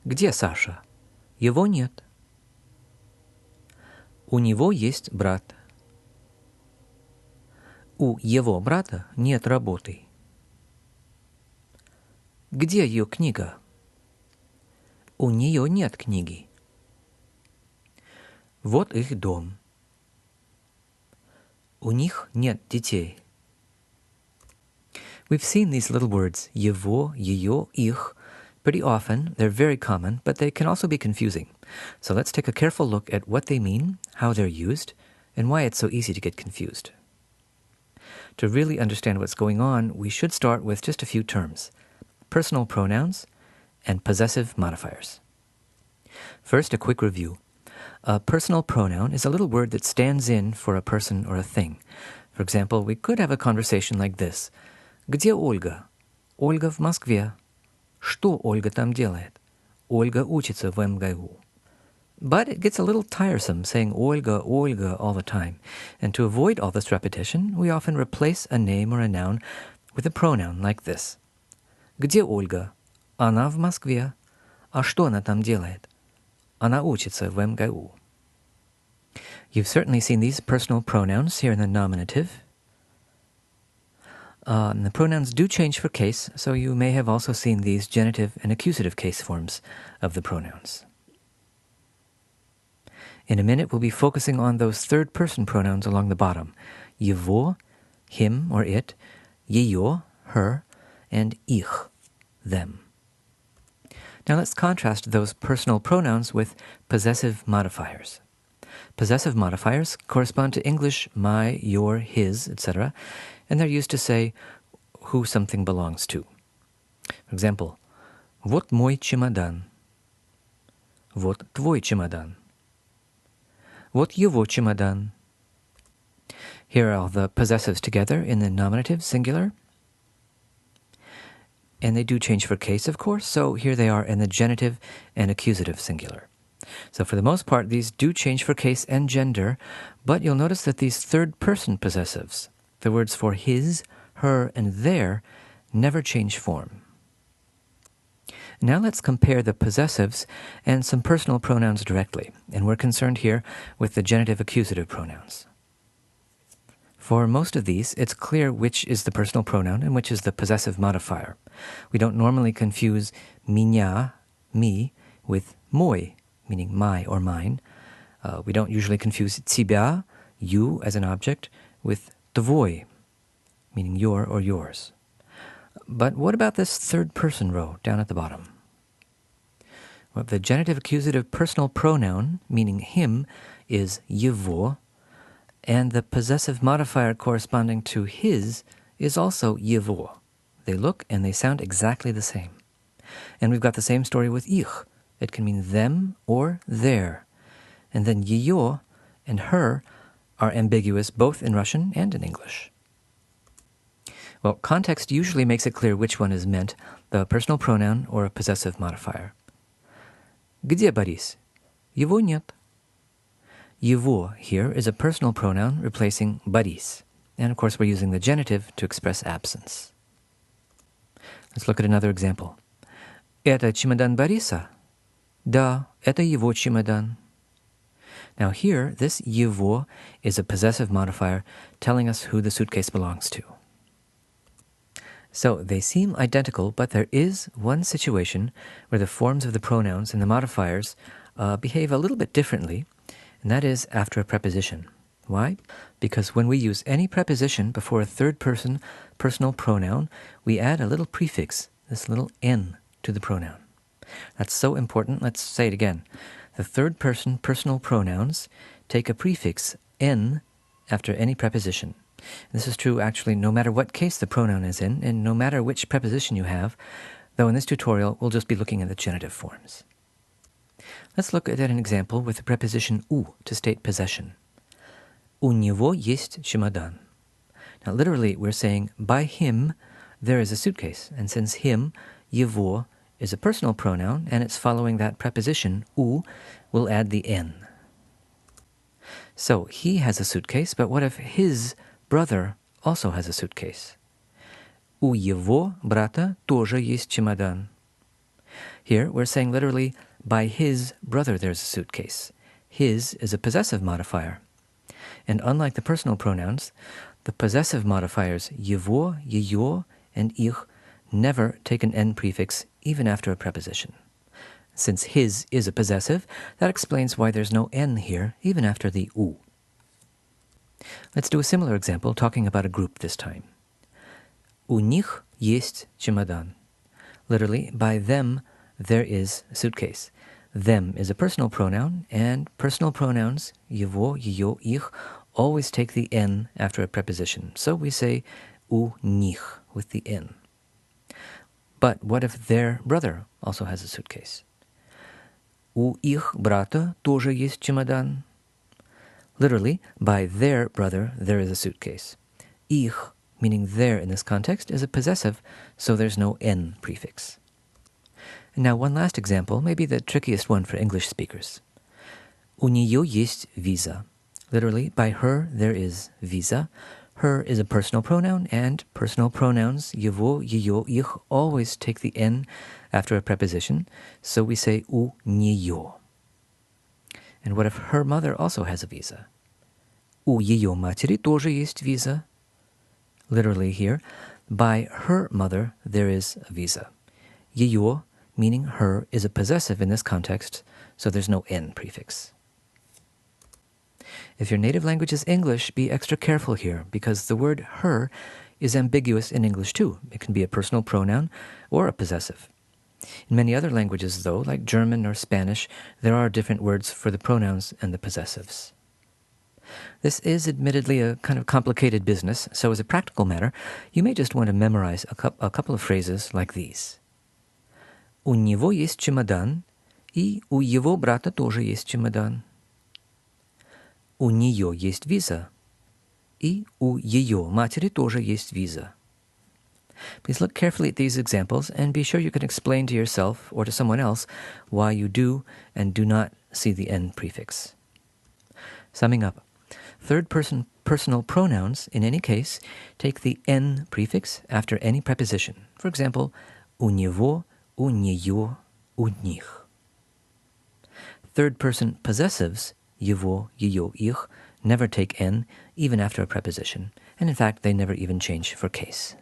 Где Саша? Его нет. У него есть брат. У его брата нет работы. Где ее книга? У нее нет книги. Вот их дом. У них нет детей. We've seen these little words, его, ее, их, pretty often. They're very common, but they can also be confusing. So let's take a careful look at what they mean, how they're used, and why it's so easy to get confused. To really understand what's going on, we should start with just a few terms: personal pronouns and possessive modifiers. First, a quick review. A personal pronoun is a little word that stands in for a person or a thing. For example, we could have a conversation like this. Где Ольга? Ольга в Москве. Что Ольга там делает? Ольга учится в МГУ. But it gets a little tiresome saying Olga, Olga all the time. And to avoid all this repetition, we often replace a name or a noun with a pronoun like this. Где Ольга? Она в Москве. А что она там делает? Она учится в МГУ. You've certainly seen these personal pronouns here in the nominative. And the pronouns do change for case, so you may have also seen these genitive and accusative case forms of the pronouns. In a minute, we'll be focusing on those third-person pronouns along the bottom. Его, him or it, ее, her, and ich, them. Now let's contrast those personal pronouns with possessive modifiers. Possessive modifiers correspond to English my, your, his, etc., and they're used to say who something belongs to. For example, вот мой чемодан. Вот твой чемодан. Вот его чемодан. Here are all the possessives together in the nominative singular. And they do change for case, of course, so here they are in the genitive and accusative singular. So for the most part, these do change for case and gender, but you'll notice that these third-person possessives, the words for his, her, and their, never change form. Now let's compare the possessives and some personal pronouns directly, and we're concerned here with the genitive accusative pronouns. For most of these, it's clear which is the personal pronoun and which is the possessive modifier. We don't normally confuse меня, me, with мой, meaning my or mine. We don't usually confuse тебя, you as an object, with твой, meaning your or yours. But what about this third-person row down at the bottom? Well, the genitive accusative personal pronoun, meaning him, is его, and the possessive modifier corresponding to his is also его. They look and they sound exactly the same. And we've got the same story with ich. It can mean them or their. And then ее and her are ambiguous both in Russian and in English. Well, context usually makes it clear which one is meant, the personal pronoun or a possessive modifier. Где Борис? Его нет. Его here is a personal pronoun replacing Борис. And of course we're using the genitive to express absence. Let's look at another example. Это чемодан Бориса? Да, это его чемодан. Now here, this его is a possessive modifier telling us who the suitcase belongs to. So they seem identical, but there is one situation where the forms of the pronouns and the modifiers behave a little bit differently, and that is after a preposition. Why? Because when we use any preposition before a third-person personal pronoun, we add a little prefix, this little n, to the pronoun. That's so important. Let's say it again. The third-person personal pronouns take a prefix n after any preposition. This is true actually no matter what case the pronoun is in, and no matter which preposition you have, though in this tutorial we'll just be looking at the genitive forms. Let's look at an example with the preposition у to state possession. У него есть чемодан. Now literally we're saying by him there is a suitcase, and since him, его, is a personal pronoun and it's following that preposition у, we'll add the n. So he has a suitcase, but what if his brother also has a suitcase? У его брата тоже есть чемодан. Here, we're saying literally, by his brother there's a suitcase. His is a possessive modifier. And unlike the personal pronouns, the possessive modifiers его, ее, and их never take an N prefix even after a preposition. Since his is a possessive, that explains why there's no N here, even after the U. Let's do a similar example, talking about a group this time. У них есть чемодан. Literally, by them, there is a suitcase. Them is a personal pronoun, and personal pronouns, его, ее, их, always take the N after a preposition. So we say у них with the N. But what if their brother also has a suitcase? У их брата тоже есть чемодан. Literally, by their brother, there is a suitcase. Ich, meaning their in this context, is a possessive, so there's no N prefix. And now one last example, maybe the trickiest one for English speakers. У нее есть виза. Literally, by her, there is visa. Her is a personal pronoun, and personal pronouns, его, ее, их, always take the N after a preposition, so we say у нее. And what if her mother also has a visa? У ее матери тоже есть виза. Literally here, by her mother, there is a visa. Ее, meaning her, is a possessive in this context, so there's no N prefix. If your native language is English, be extra careful here, because the word her is ambiguous in English too. It can be a personal pronoun or a possessive. In many other languages, though, like German or Spanish, there are different words for the pronouns and the possessives. This is admittedly a kind of complicated business, so as a practical matter, you may just want to memorize a couple of phrases like these. У него есть чемодан, и у его брата тоже есть чемодан. У нее есть виза, и у ее матери тоже есть виза. Please look carefully at these examples and be sure you can explain to yourself or to someone else why you do and do not see the N prefix. Summing up, third-person personal pronouns, in any case, take the N prefix after any preposition. For example, у него, у нее, у них. Third-person possessives, его, ее, их, never take N, even after a preposition, and in fact, they never even change for case.